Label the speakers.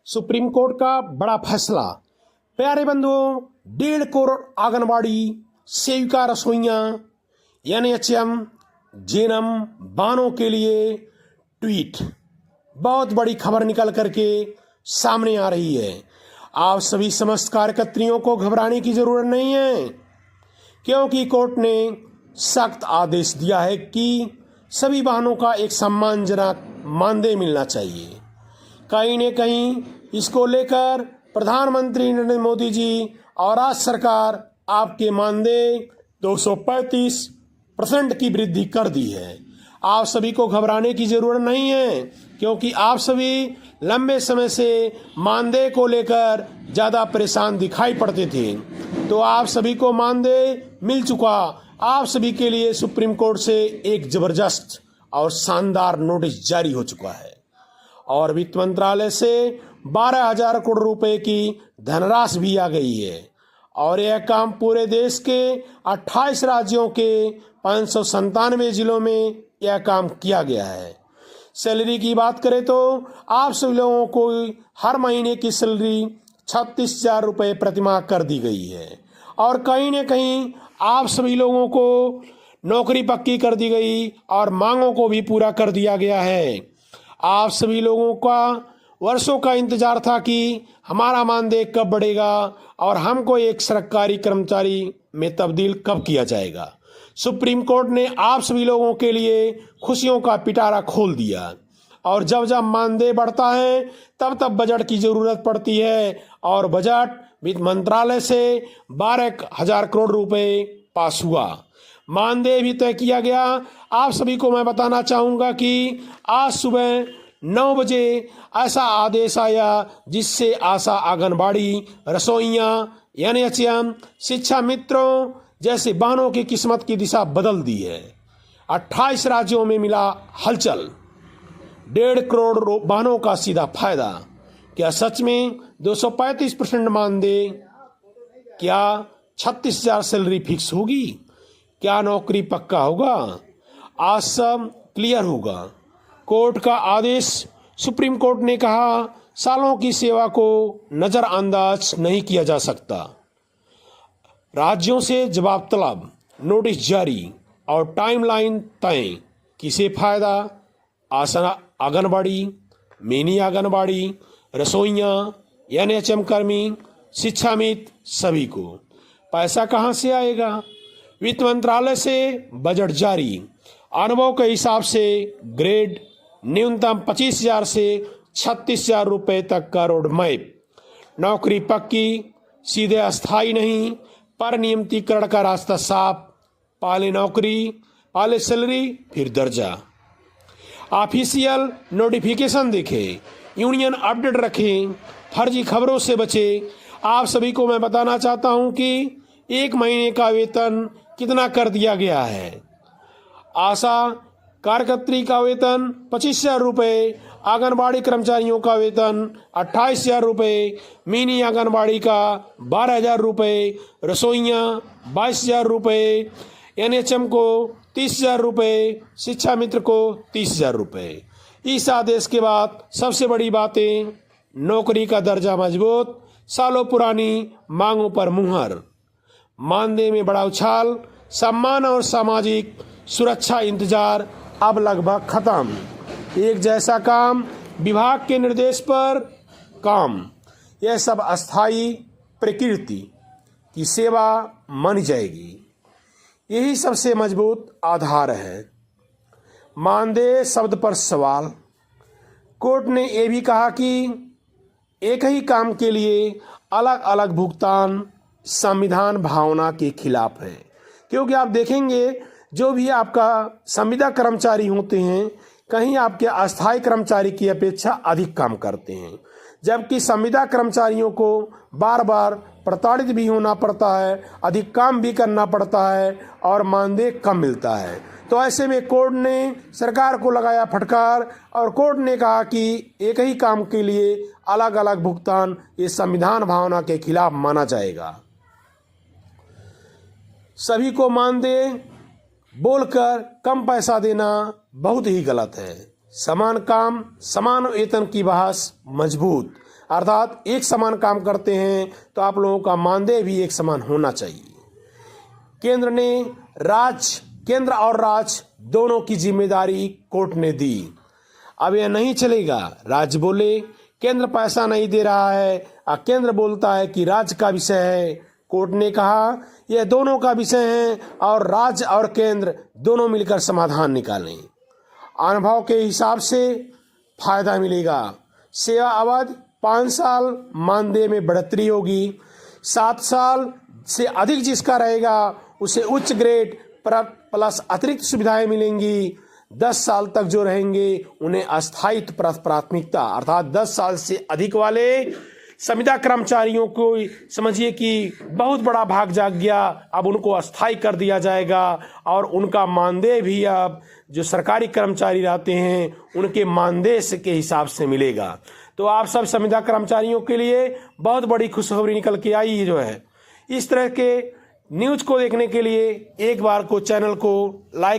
Speaker 1: Supreme court का बड़ा फैसला। प्यारे बंधुओं, 1.5 करोड़ आंगनबाड़ी सेविका रसोइयां एनएचएम जेनम बानों के लिए ट्वीट। बहुत बड़ी खबर निकल करके सामने आ रही है। आप सभी समस्त कार्यकर्त्रियों को घबराने की जरूरत नहीं है, क्योंकि कोर्ट ने सख्त आदेश दिया है कि सभी बहनों का एक सम्मानजनक मानदेय मिलना चाहिए। कहीं न कहीं इसको लेकर प्रधानमंत्री नरेंद्र मोदी जी और राज्य सरकार आपके मानदेय 235% की वृद्धि कर दी है। आप सभी को घबराने की जरूरत नहीं है, क्योंकि आप सभी लंबे समय से मानदेय को लेकर ज़्यादा परेशान दिखाई पड़ते थे। तो आप सभी को मानदेय मिल चुका। आप सभी के लिए सुप्रीम कोर्ट से एक जबरदस्त और शानदार नोटिस जारी हो चुका है और वित्त मंत्रालय से 12,000 करोड़ रुपए की धनराशि भी आ गई है और यह काम पूरे देश के 28 राज्यों के 597 जिलों में यह काम किया गया है। सैलरी की बात करें तो आप सभी लोगों को हर महीने की सैलरी 36,000 रुपये प्रतिमाह कर दी गई है और कहीं न कहीं आप सभी लोगों को नौकरी पक्की कर दी गई और मांगों को भी पूरा कर दिया गया है। आप सभी लोगों का वर्षों का इंतजार था कि हमारा मानदेय कब बढ़ेगा और हमको एक सरकारी कर्मचारी में तब्दील कब किया जाएगा। सुप्रीम कोर्ट ने आप सभी लोगों के लिए खुशियों का पिटारा खोल दिया और जब जब मानदेय बढ़ता है तब तब बजट की जरूरत पड़ती है और बजट वित्त मंत्रालय से 12,000 करोड़ रुपए पास हुआ। मानदेय भी तय किया गया। आप सभी को मैं बताना चाहूँगा कि आज सुबह 9 बजे ऐसा आदेश आया जिससे आशा आंगनबाड़ी रसोइयाँ एनएचएम शिक्षा मित्रों जैसे बहनों की किस्मत की दिशा बदल दी है। 28 राज्यों में मिला हलचल। 1.5 करोड़ बहनों का सीधा फायदा। क्या सच में 235% मानदेय? क्या 36,000 सैलरी फिक्स होगी? क्या नौकरी पक्का होगा? आज सब क्लियर होगा। कोर्ट का आदेश। सुप्रीम कोर्ट ने कहा सालों की सेवा को नज़रअंदाज नहीं किया जा सकता। राज्यों से जवाब तलब, नोटिस जारी और टाइमलाइन तय। किसे फायदा? आशा आंगनबाड़ी, मिनी आंगनबाड़ी रसोइयाँ एनएचएम कर्मी शिक्षा मित्र सभी को। पैसा कहाँ से आएगा? वित्त मंत्रालय से बजट जारी। अनुभव के हिसाब से ग्रेड न्यूनतम 25,000 से 36,000 रुपये तक का रोड मैप। नौकरी पक्की, सीधे अस्थायी नहीं, पर नियमितीकरण का रास्ता साफ। पहले नौकरी, पहले सैलरी, फिर दर्जा। ऑफिशियल नोटिफिकेशन देखें, यूनियन अपडेट रखें, फर्जी खबरों से बचें। आप सभी को मैं बताना चाहता हूं कि 1 महीने का वेतन कितना कर दिया गया है। आशा कार्यकर्त्री का वेतन 25,000 रुपये, आंगनबाड़ी कर्मचारियों का वेतन 28,000 रुपये, मिनी आंगनबाड़ी का 12,000 रुपये, रसोइयाँ 22,000 रुपये, एनएचएम को 30,000 रुपये, शिक्षा मित्र को 30,000 रुपये। इस आदेश के बाद सबसे बड़ी बातें, नौकरी का दर्जा मजबूत, सालों पुरानी मांगों पर मुहर, मानदेय में बड़ा उछाल, सम्मान और सामाजिक सुरक्षा इंतजार अब लगभग खत्म। एक जैसा काम, विभाग के निर्देश पर काम, यह सब अस्थायी प्रकृति की सेवा मानी जाएगी। यही सबसे मजबूत आधार है। मानदेय शब्द पर सवाल। कोर्ट ने यह भी कहा कि एक ही काम के लिए अलग अलग भुगतान संविधान भावना के खिलाफ है, क्योंकि आप देखेंगे जो भी आपका संविदा कर्मचारी होते हैं कहीं आपके अस्थायी कर्मचारी की अपेक्षा अधिक काम करते हैं, जबकि संविदा कर्मचारियों को बार बार प्रताड़ित भी होना पड़ता है, अधिक काम भी करना पड़ता है और मानदेय कम मिलता है। तो ऐसे में कोर्ट ने सरकार को लगाया फटकार और कोर्ट ने कहा कि एक ही काम के लिए अलग अलग भुगतान ये संविधान भावना के खिलाफ माना जाएगा। सभी को मानदेय बोलकर कम पैसा देना बहुत ही गलत है। समान काम समान वेतन की बहस मजबूत। अर्थात एक समान काम करते हैं तो आप लोगों का मानदेय भी एक समान होना चाहिए। केंद्र और राज्य दोनों की जिम्मेदारी कोर्ट ने दी। अब यह नहीं चलेगा, राज्य बोले केंद्र पैसा नहीं दे रहा है और केंद्र बोलता है कि राज्य का विषय है। कोर्ट ने कहा यह दोनों का विषय है और राज्य और केंद्र दोनों मिलकर समाधान निकालें। अनुभव के हिसाब से फायदा मिलेगा। सेवा अवधि 5 साल, मानदेय में बढ़ोतरी होगी। 7 साल से अधिक जिसका रहेगा उसे उच्च ग्रेड प्लस अतिरिक्त सुविधाएं मिलेंगी। 10 साल तक जो रहेंगे उन्हें अस्थायित्व प्राथमिकता, अर्थात 10 साल से अधिक वाले संविदा कर्मचारियों को समझिए कि बहुत बड़ा भाग जाग गया, अब उनको अस्थायी कर दिया जाएगा और उनका मानदेय भी अब जो सरकारी कर्मचारी रहते हैं उनके मानदेय के हिसाब से मिलेगा। तो आप सब संविदा कर्मचारियों के लिए बहुत बड़ी खुशखबरी निकल के आई जो है। इस तरह के न्यूज़ को देखने के लिए एक बार को चैनल को लाइक